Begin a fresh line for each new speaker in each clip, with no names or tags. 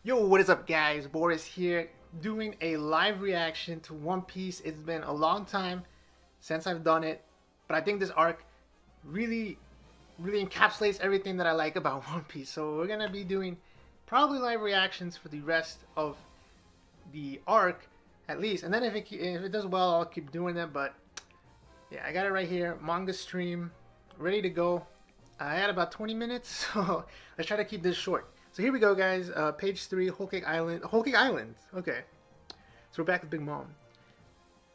Yo, what is up, guys? Boris here, doing a live reaction to One Piece. It's been a long time since I've done it, but I think this arc really, really encapsulates everything that I like about One Piece. So we're gonna be doing probably live reactions for the rest of the arc, at least. And then if it does well, I'll keep doing it. But yeah, I got it right here, manga stream, ready to go. I had about 20 minutes, so let's try to keep this short. So here we go, guys. Page 3, Whole Cake Island. Whole Cake Island. Okay. So we're back with Big Mom.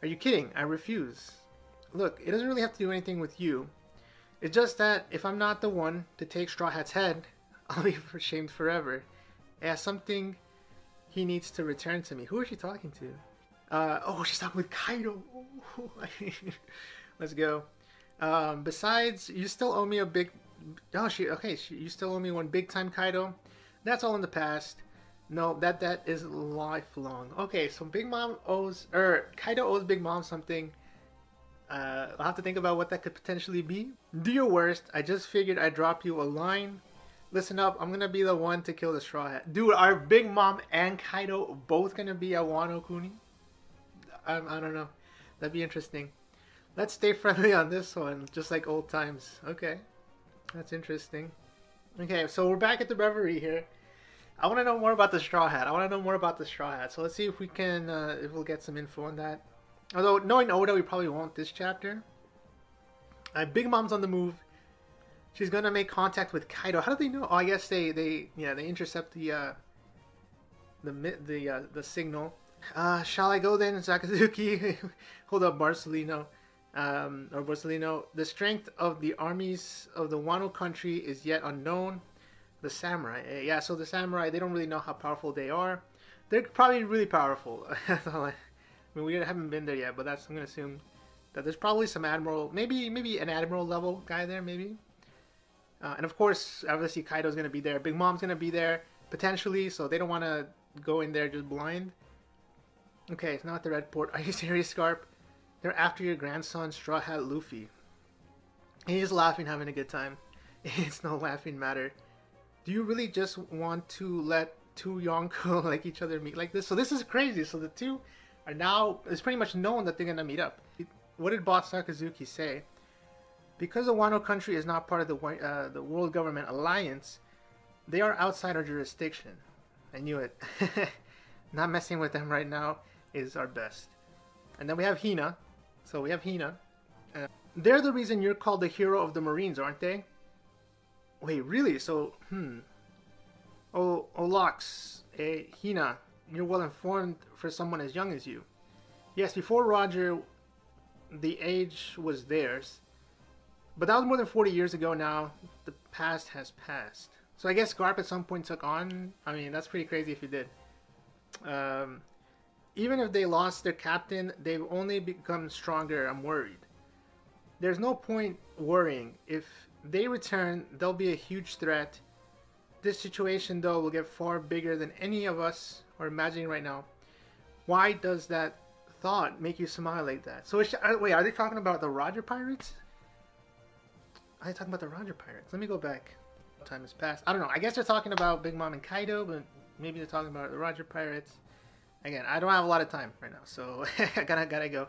Are you kidding? I refuse. Look, it doesn't really have to do anything with you. It's just that if I'm not the one to take Straw Hat's head, I'll be shamed forever. It has something he needs to return to me. Who is she talking to? Oh, she's talking with Kaido. Let's go. Besides, you still owe me a big. Oh, you still owe me one big time, Kaido. That's all in the past. No, that is lifelong. Okay, so Big Mom owes, Kaido owes Big Mom something. I'll have to think about what that could potentially be. Do your worst. I just figured I'd drop you a line. Listen up, I'm gonna be the one to kill the Straw Hat. Dude, are Big Mom and Kaido both gonna be a Wano Kuni? I don't know. That'd be interesting. Let's stay friendly on this one, just like old times. Okay, that's interesting. Okay, so we're back at the Reverie here. I want to know more about the Straw Hat. So let's see if we can, if we'll get some info on that. Although, knowing Oda, we probably won't this chapter. Big Mom's on the move. She's gonna make contact with Kaido. How do they know? Oh, I guess they intercept the signal. Shall I go then, Sakazuki? Hold up, Barcelino. Or Barcelino. The strength of the armies of the Wano country is yet unknown. The samurai. Yeah, so the samurai, they don't really know how powerful they are. They're probably really powerful. I mean, we haven't been there yet, but I'm going to assume that there's probably some admiral, maybe an admiral level guy there, maybe. And of course, obviously Kaido's going to be there. Big Mom's going to be there, potentially, so they don't want to go in there just blind. Okay, it's not the Red Port. Are you serious, Scarp? They're after your grandson, Straw Hat Luffy. He's laughing, having a good time. It's no laughing matter. Do you really just want to let two Yonko like each other meet like this? So this is crazy. So the two are now, it's pretty much known that they're going to meet up. What did Boss Sakazuki say? Because the Wano country is not part of the World Government Alliance, they are outside our jurisdiction. I knew it. Not messing with them right now is our best. And then we have Hina. So we have Hina. They're the reason you're called the hero of the Marines, aren't they? Wait, really? So, Oh, Lox, Hina, you're well informed for someone as young as you. Yes, before Roger, the age was theirs. But that was more than 40 years ago now. The past has passed. So I guess Garp at some point took on. I mean, that's pretty crazy if he did. Even if they lost their captain, they've only become stronger. I'm worried. There's no point worrying. If they return, they'll be a huge threat. This situation, though, will get far bigger than any of us are imagining right now. Why does that thought make you smile like that? So, wait, are they talking about the Roger Pirates? Are they talking about the Roger Pirates? Let me go back. Time has passed. I don't know. I guess they're talking about Big Mom and Kaido, but maybe they're talking about the Roger Pirates. Again, I don't have a lot of time right now, so I gotta go.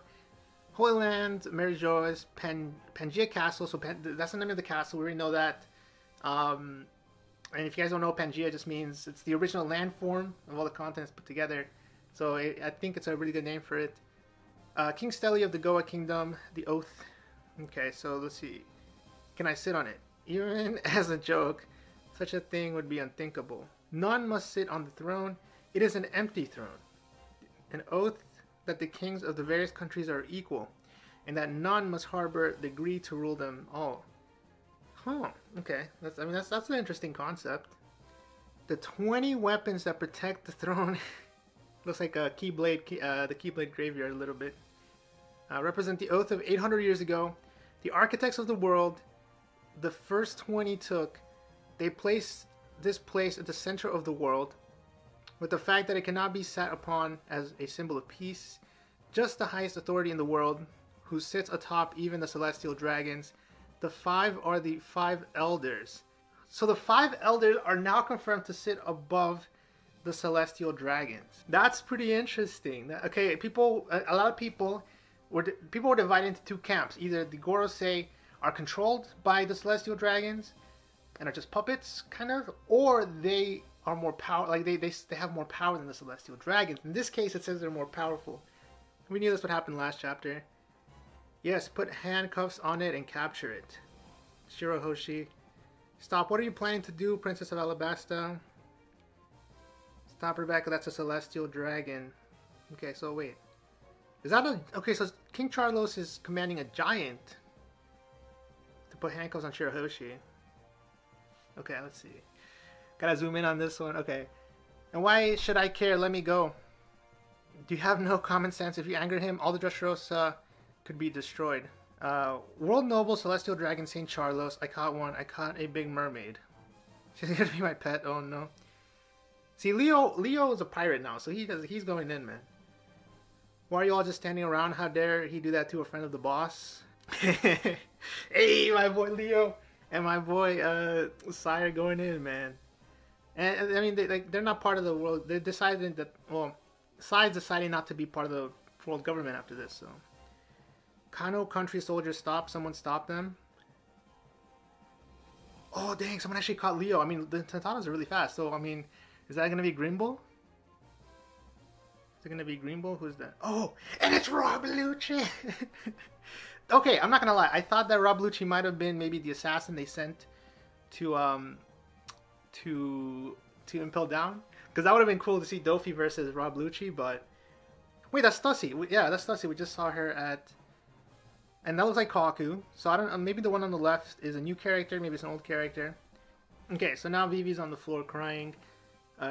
Holy Land, Mary Joyce, Pangea Castle. So that's the name of the castle. We already know that. And if you guys don't know, Pangea just means it's the original landform of all the continents put together. So I think it's a really good name for it. King Steli of the Goa Kingdom, the Oath. Okay, so let's see. Can I sit on it? Even as a joke, such a thing would be unthinkable. None must sit on the throne. It is an empty throne. An oath that the kings of the various countries are equal, and that none must harbor the greed to rule them all. Huh. Okay. That's an interesting concept. The 20 weapons that protect the throne looks like a Keyblade, the Keyblade graveyard a little bit. Represent the oath of 800 years ago. The architects of the world, the first 20 took. They placed this place at the center of the world, with the fact that it cannot be sat upon as a symbol of peace. Just the highest authority in the world, who sits atop even the celestial dragons. The 5 are the 5 elders. So the 5 elders are now confirmed to sit above the celestial dragons. That's pretty interesting. Okay, a lot of people were divided into two camps. Either the Gorosei are controlled by the celestial dragons and are just puppets, kind of, or they are more power. Like they have more power than the celestial dragons. In this case, it says they're more powerful. We knew this would happen last chapter. Yes, put handcuffs on it and capture it. Shirahoshi. Stop. What are you planning to do, Princess of Alabasta? Stop, Rebecca. That's a celestial dragon. Okay, so wait. Is that a... Okay, so King Charlos is commanding a giant to put handcuffs on Shirahoshi. Okay, let's see. Gotta zoom in on this one. Okay. And why should I care? Let me go. Do you have no common sense? If you anger him, all the Dressrosa could be destroyed. World Noble Celestial Dragon St. Charlos. I caught one. I caught a big mermaid. She's gonna be my pet. Oh no. See, Leo is a pirate now, so he's going in, man. Why are you all just standing around? How dare he do that to a friend of the boss? Hey, my boy Leo and my boy Sire going in, man. And I mean, they're not part of the world. They decided that, well, Sai's deciding not to be part of the world government after this. So, Kano country soldiers stop. Someone stop them. Oh dang! Someone actually caught Leo. I mean, the Tentatas are really fast. So I mean, is that gonna be Greenbull? Is it gonna be Greenbull? Who's that? Oh, and it's Rob Lucci. Okay, I'm not gonna lie. I thought that Rob Lucci might have been maybe the assassin they sent to Impel Down, because that would have been cool to see Dofi versus Rob Lucci. But wait, that's Stussy. Yeah, that's Stussy. We just saw her at, and that looks like Kaku. So I don't. Maybe the one on the left is a new character. Maybe it's an old character. Okay, so now Vivi's on the floor crying.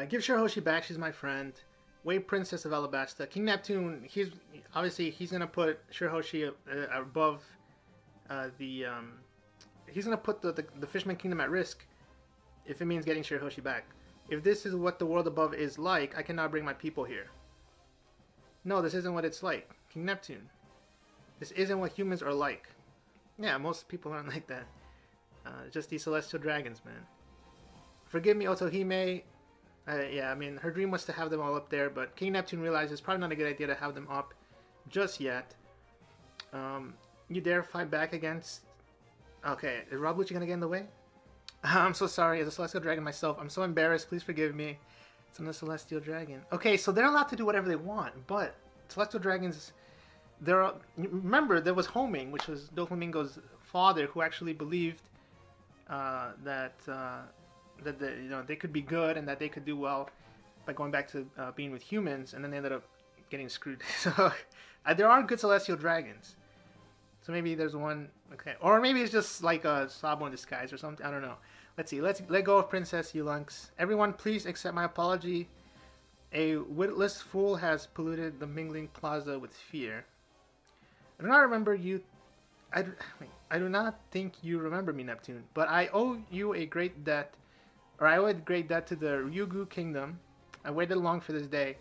Give Shirahoshi back. She's my friend. Wait, Princess of Alabasta. King Neptune. He's gonna put Shirahoshi above the. He's gonna put the Fishman Kingdom at risk if it means getting Shirahoshi back. If this is what the world above is like, I cannot bring my people here. No, this isn't what it's like. King Neptune. This isn't what humans are like. Yeah, most people aren't like that. Just these celestial dragons, man. Forgive me, Otohime. Yeah, I mean, her dream was to have them all up there, but King Neptune realized it's probably not a good idea to have them up just yet. You dare fight back against... Okay, is Rob Lucci gonna get in the way? I'm so sorry, as a Celestial Dragon myself, I'm so embarrassed, please forgive me. It's a Celestial Dragon. Okay, so they're allowed to do whatever they want, but Celestial Dragons... Remember, there was Homing, which was Doflamingo's father, who actually believed that they could be good and that they could do well by going back to being with humans, and then they ended up getting screwed. So there are good Celestial Dragons. So maybe there's one, okay, or maybe it's just like a Sabo in disguise or something. I don't know. Let's see. Let's let go of Princess Yulunx. Everyone, please accept my apology. A witless fool has polluted the mingling plaza with fear. I do not remember you. I do not think you remember me, Neptune. But I owe you a great debt, or I owe a great debt to the Ryugu Kingdom. I waited long for this day,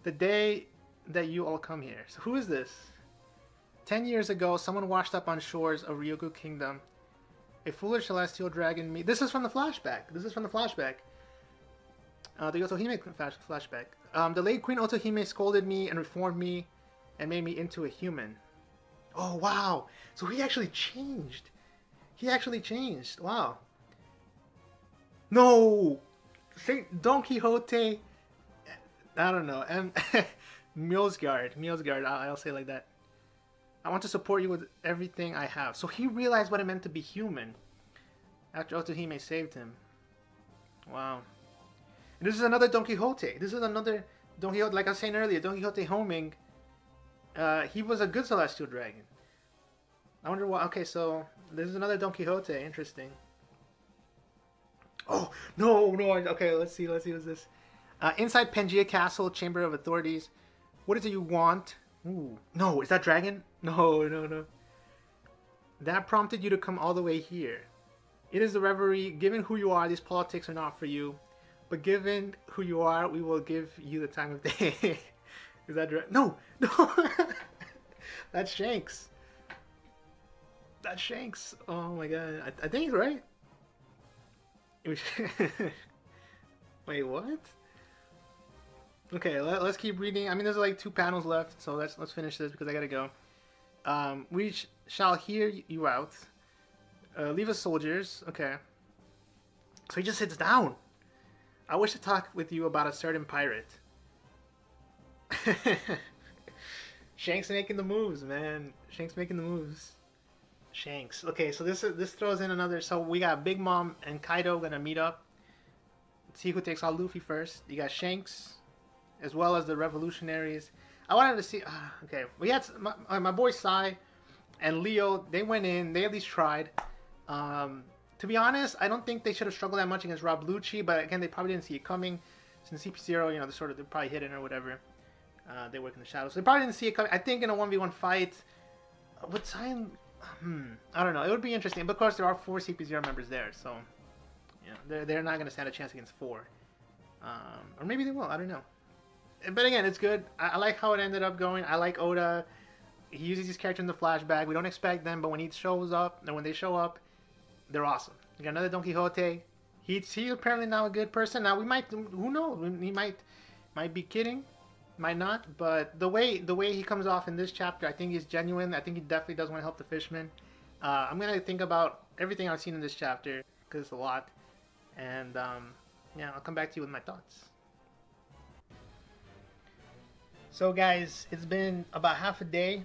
the day that you all come here. So who is this? 10 years ago, someone washed up on shores of Ryugu Kingdom. A foolish celestial dragon This is from the flashback. The Otohime flashback. The late Queen Otohime scolded me and reformed me and made me into a human. Oh, wow. So he actually changed. Wow. No! Saint Don Quixote. I don't know. And Mjolsgard. I'll say it like that. I want to support you with everything I have. So he realized what it meant to be human after Otohime saved him. Wow. And this is another Don Quixote. Like I was saying earlier, Don Quixote Homing. He was a good celestial dragon. I wonder why. Okay, so this is another Don Quixote. Interesting. Oh, no. Okay, let's see what's this. Inside Pangaea Castle, Chamber of Authorities. What is it you want? Ooh. No, is that dragon? No. That prompted you to come all the way here. It is the reverie. Given who you are, these politics are not for you. But given who you are, we will give you the time of day. Is that dragon? No. That's Shanks. Oh my god. I think he's right. Wait, what? Okay, let's keep reading. I mean, there's like 2 panels left, so let's finish this because I gotta go. We shall hear you out. Leave us soldiers. Okay. So he just sits down. I wish to talk with you about a certain pirate. Shanks making the moves, man. Shanks making the moves. Shanks. Okay, so this throws in another. So we got Big Mom and Kaido gonna meet up. See who takes out Luffy first. You got Shanks, as well as the revolutionaries. I wanted to see. Okay, we had my boy Sai and Leo. They went in. They at least tried. To be honest, I don't think they should have struggled that much against Rob Lucci. But again, they probably didn't see it coming. Since CP0, you know, they're probably hidden or whatever. They work in the shadows. So they probably didn't see it coming. I think in a 1v1 fight, with Sai, I don't know. It would be interesting. But of course, there are 4 CP0 members there, so you know, they're not going to stand a chance against 4. Or maybe they will. I don't know. But again, it's good. I like how it ended up going. I like Oda. He uses these characters in the flashback. We don't expect them, but when he shows up, and when they show up, they're awesome. You got another Don Quixote. He's apparently now a good person. Now we might, who knows? He might be kidding, might not. But the way he comes off in this chapter, I think he's genuine. I think he definitely does want to help the fishermen. I'm gonna think about everything I've seen in this chapter because it's a lot, and yeah, I'll come back to you with my thoughts. So guys, it's been about half a day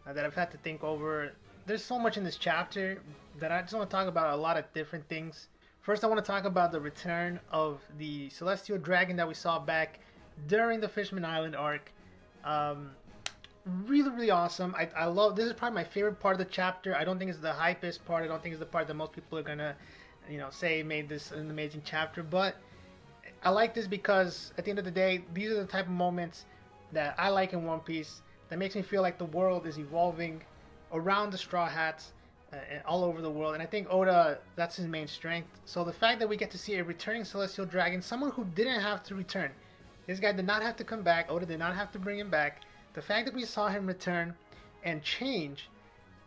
that I've had to think over. There's so much in this chapter that I just want to talk about a lot of different things. First, I want to talk about the return of the Celestial Dragon that we saw back during the Fishman Island arc. Really, really awesome. I love, this is probably my favorite part of the chapter. I don't think it's the hypest part. I don't think it's the part that most people are gonna, you know, say made this an amazing chapter. But I like this because at the end of the day, these are the type of moments that I like in One Piece that makes me feel like the world is evolving around the Straw Hats all over the world. And I think Oda, that's his main strength. So the fact that we get to see a returning Celestial Dragon, someone who didn't have to return. This guy did not have to come back. Oda did not have to bring him back. The fact that we saw him return and change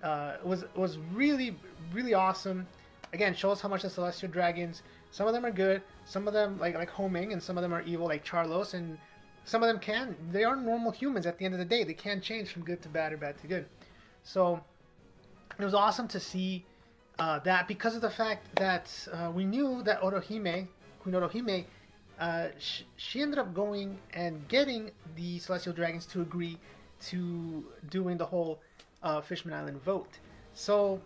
was really, really awesome. Again, shows how much the Celestial Dragons, some of them are good, some of them like Homing, and some of them are evil like Charlos, and some of them they are normal humans at the end of the day. They can change from good to bad or bad to good. So it was awesome to see that, because of the fact that we knew that Queen Orohime, she ended up going and getting the Celestial Dragons to agree to doing the whole Fishman Island vote. So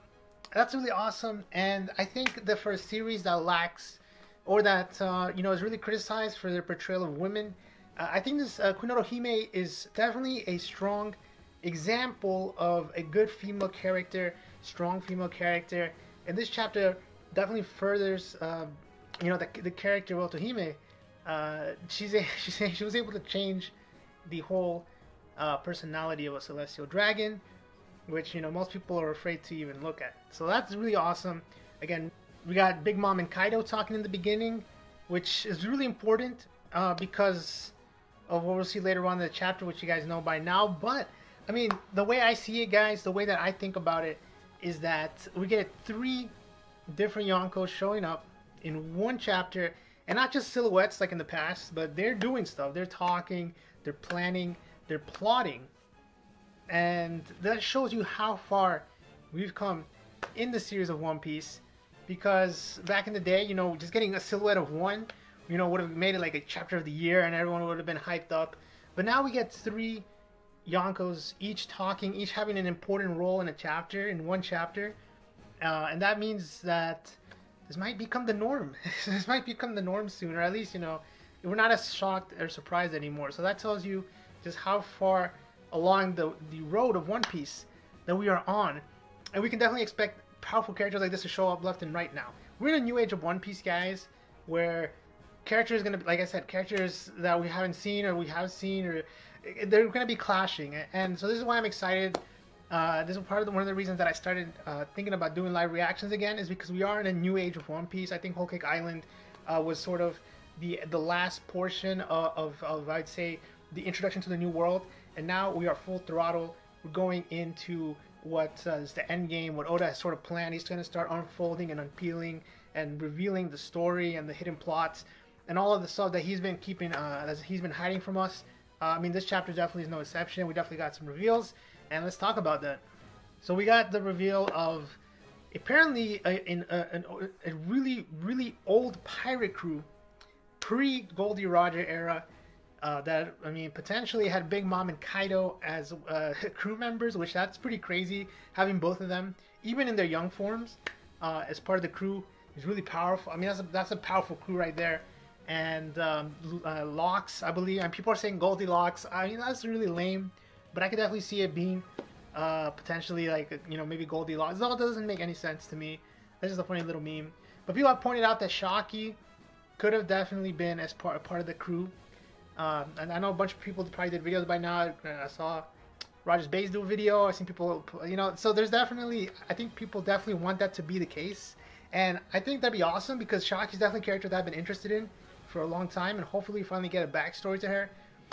that's really awesome, and I think that for a series that lacks, or that you know, is really criticized for their portrayal of women, I think this Queen Orohime is definitely a strong example of a good female character, strong female character. And this chapter definitely furthers, you know, the character of Otohime. She was able to change the whole personality of a Celestial Dragon, which, you know, most people are afraid to even look at. So that's really awesome. Again, we got Big Mom and Kaido talking in the beginning, which is really important because of what we'll see later on in the chapter, which you guys know by now. But I mean, the way I see it, guys, the way that I think about it is that we get 3 different Yonkos showing up in one chapter, and not just silhouettes like in the past, but they're doing stuff. They're talking, they're planning, they're plotting. And that shows you how far we've come in the series of One Piece, because back in the day, you know, just getting a silhouette of one, you know, would have made it like a chapter of the year and everyone would have been hyped up. But now we get 3 Yonkos, each talking, each having an important role in a chapter, in one chapter. And that means that this might become the norm. This might become the norm soon, or at least, you know, we're not as shocked or surprised anymore. So that tells you just how far along the road of One Piece that we are on. And we can definitely expect powerful characters like this to show up left and right now. We're in a new age of One Piece, guys, where characters are going to be, like I said, characters that we haven't seen or we have seen, or they're going to be clashing. And so this is why I'm excited. This is part of one of the reasons that I started thinking about doing live reactions again, is because we are in a new age of One Piece. I think Whole Cake Island was sort of the last portion of I'd say the introduction to the new world, and now we are full throttle. We're going into what is the end game, what Oda has sort of planned. He's going to start unfolding and unpeeling and revealing the story and the hidden plots. and all of the stuff that he's been keeping, that he's been hiding from us. I mean, this chapter definitely is no exception. We definitely got some reveals, and let's talk about that. So we got the reveal of apparently a really, really old pirate crew, pre-Goldie Roger era, that, I mean, potentially had Big Mom and Kaido as crew members, which that's pretty crazy, having both of them, even in their young forms, as part of the crew, is really powerful. I mean, that's a powerful crew right there. And Locks, I believe, and people are saying Goldilocks. I mean, that's really lame, but I could definitely see it being potentially like, you know, maybe Goldilocks. It all doesn't make any sense to me. That's just a funny little meme. But people have pointed out that Shocky could have definitely been as part of the crew. And I know a bunch of people probably did videos by now. I saw Rogers Bays do a video. I've seen people, you know, so there's definitely, I think people definitely want that to be the case. And I think that'd be awesome because Shocky's definitely a character that I've been interested in for a long time, and hopefully finally get a backstory to her.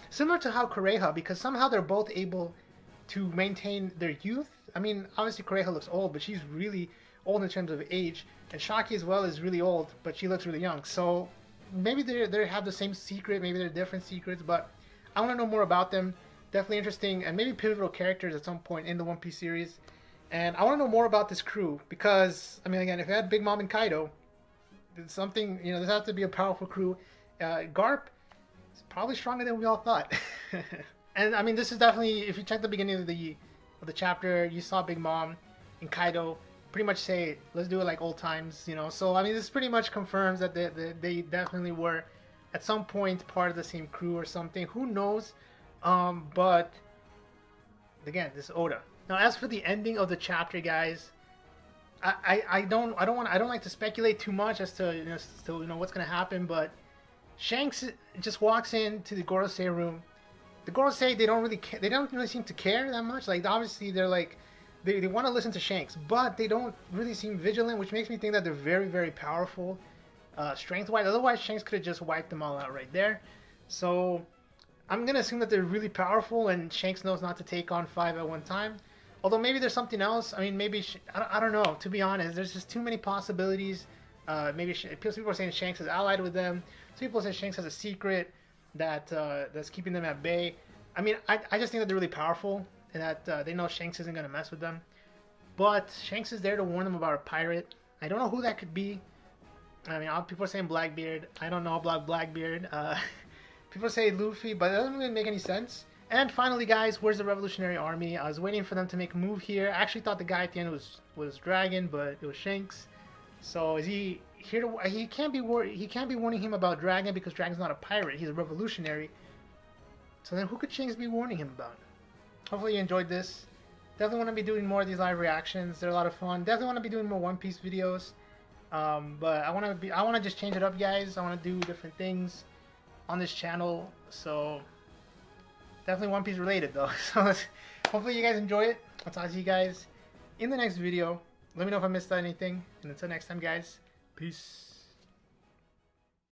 Similar to how Kureha, because somehow they're both able to maintain their youth. I mean, obviously Kureha looks old, but she's really old in terms of age. And Shocky as well is really old, but she looks really young. So maybe they have the same secret, maybe they're different secrets, but I want to know more about them. Definitely interesting, and maybe pivotal characters at some point in the One Piece series. And I want to know more about this crew, because, I mean, again, if you had Big Mom and Kaido, it's something, you know, this has to be a powerful crew. Garp is probably stronger than we all thought. And, I mean, this is definitely, if you check the beginning of the chapter, you saw Big Mom and Kaido pretty much say, let's do it like old times, you know. So, I mean, this pretty much confirms that they definitely were, at some point, part of the same crew or something. Who knows? But, again, this is Oda. Now, as for the ending of the chapter, guys, I don't like to speculate too much as to, you know, what's gonna happen. But Shanks just walks into the Gorosei room. The Gorosei, they don't really seem to care that much. Like, obviously they're like, they want to listen to Shanks, but they don't really seem vigilant, which makes me think that they're very, very powerful, strength-wise. Otherwise, Shanks could have just wiped them all out right there. So I'm gonna assume that they're really powerful, and Shanks knows not to take on 5 at one time. Although maybe there's something else. I mean, maybe I don't know. To be honest, there's just too many possibilities. Maybe people are saying Shanks is allied with them. Some people say Shanks has a secret that's keeping them at bay. I mean, I just think that they're really powerful and that they know Shanks isn't gonna mess with them. But Shanks is there to warn them about a pirate. I don't know who that could be. I mean, people are saying Blackbeard. I don't know about Blackbeard. People say Luffy, but it doesn't really make any sense. And finally, guys, where's the Revolutionary Army? I was waiting for them to make a move here. I actually thought the guy at the end was Dragon, but it was Shanks. So is he here to? He can't be warning him about Dragon because Dragon's not a pirate. He's a revolutionary. So then, who could Shanks be warning him about? Hopefully, you enjoyed this. Definitely want to be doing more of these live reactions. They're a lot of fun. Definitely want to be doing more One Piece videos. But I want to just change it up, guys. I want to do different things on this channel. So. Definitely One Piece related though. So hopefully you guys enjoy it. I'll talk to you guys in the next video. Let me know if I missed anything. And until next time, guys, peace.